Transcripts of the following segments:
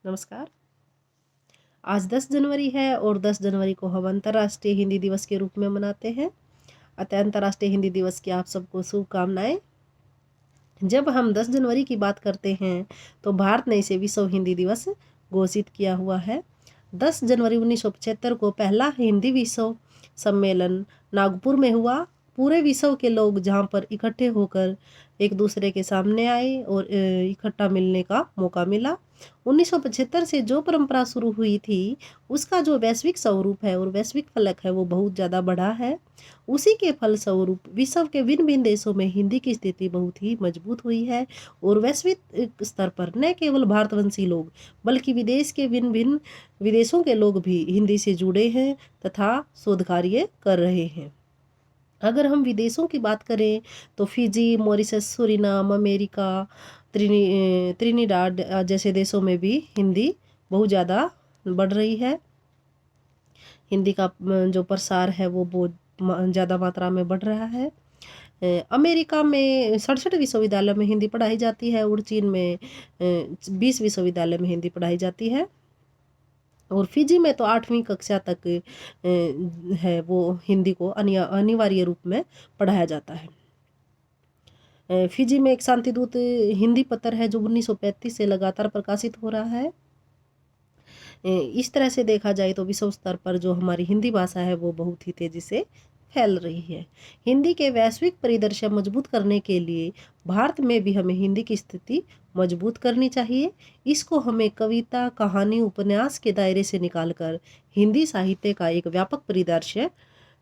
नमस्कार। आज 10 जनवरी है और 10 जनवरी को हम अंतर्राष्ट्रीय हिंदी दिवस के रूप में मनाते हैं। अतः अंतर्राष्ट्रीय हिंदी दिवस की आप सबको शुभकामनाएं। जब हम 10 जनवरी की बात करते हैं तो भारत ने इसे विश्व हिंदी दिवस घोषित किया हुआ है। 10 जनवरी 1975 को पहला हिंदी विश्व सम्मेलन नागपुर में हुआ। पूरे विश्व के लोग जहाँ पर इकट्ठे होकर एक दूसरे के सामने आए और इकट्ठा मिलने का मौका मिला। 1975 से जो परंपरा शुरू हुई थी उसका जो वैश्विक स्वरूप है और वैश्विक फलक है वो बहुत ज़्यादा बढ़ा है। उसी के फलस्वरूप विश्व के भिन्न भिन्न देशों में हिंदी की स्थिति बहुत ही मजबूत हुई है और वैश्विक स्तर पर न केवल भारतवंशी लोग बल्कि विदेश के भिन्न भिन्न विदेशों के लोग भी हिंदी से जुड़े हैं तथा शोध कार्य कर रहे हैं। अगर हम विदेशों की बात करें तो फिजी, मॉरिशस, सूरीनाम, अमेरिका, त्रिनिडाद जैसे देशों में भी हिंदी बहुत ज़्यादा बढ़ रही है। हिंदी का जो प्रसार है वो बहुत ज़्यादा मात्रा में बढ़ रहा है। अमेरिका में 67 विश्वविद्यालय में हिंदी पढ़ाई जाती है और चीन में 20 विश्वविद्यालय में हिंदी पढ़ाई जाती है और फिजी में तो 8वीं कक्षा तक है वो हिंदी को अनिवार्य रूप में पढ़ाया जाता है। फिजी में एक शांतिदूत हिंदी पत्र है जो 1935 से लगातार प्रकाशित हो रहा है। इस तरह से देखा जाए तो विश्व स्तर पर जो हमारी हिंदी भाषा है वो बहुत ही तेजी से फैल रही है। हिंदी के वैश्विक परिदृश्य मजबूत करने के लिए भारत में भी हमें हिंदी की स्थिति मजबूत करनी चाहिए। इसको हमें कविता, कहानी, उपन्यास के दायरे से निकालकर हिंदी साहित्य का एक व्यापक परिदृश्य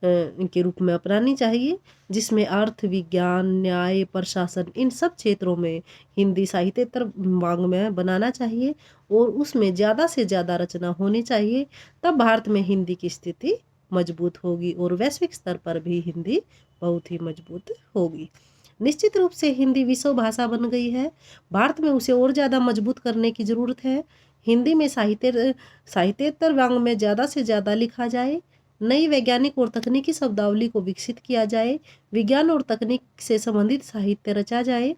के रूप में अपनानी चाहिए, जिसमें अर्थ, विज्ञान, न्याय, प्रशासन इन सब क्षेत्रों में हिंदी साहित्येतर वाङ्मय बनाना चाहिए और उसमें ज़्यादा से ज़्यादा रचना होनी चाहिए। तब भारत में हिंदी की स्थिति मजबूत होगी और वैश्विक स्तर पर भी हिंदी बहुत ही मजबूत होगी। निश्चित रूप से हिंदी विश्व भाषा बन गई है। भारत में उसे और ज़्यादा मजबूत करने की ज़रूरत है। हिंदी में साहित्येतर वाङ्मय ज़्यादा से ज़्यादा लिखा जाए। नई वैज्ञानिक और तकनीकी शब्दावली को विकसित किया जाए। विज्ञान और तकनीक से संबंधित साहित्य रचा जाए।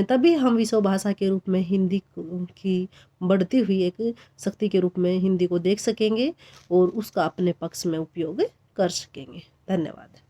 तभी हम विश्व भाषा के रूप में हिंदी की बढ़ती हुई एक शक्ति के रूप में हिंदी को देख सकेंगे और उसका अपने पक्ष में उपयोग कर सकेंगे। धन्यवाद।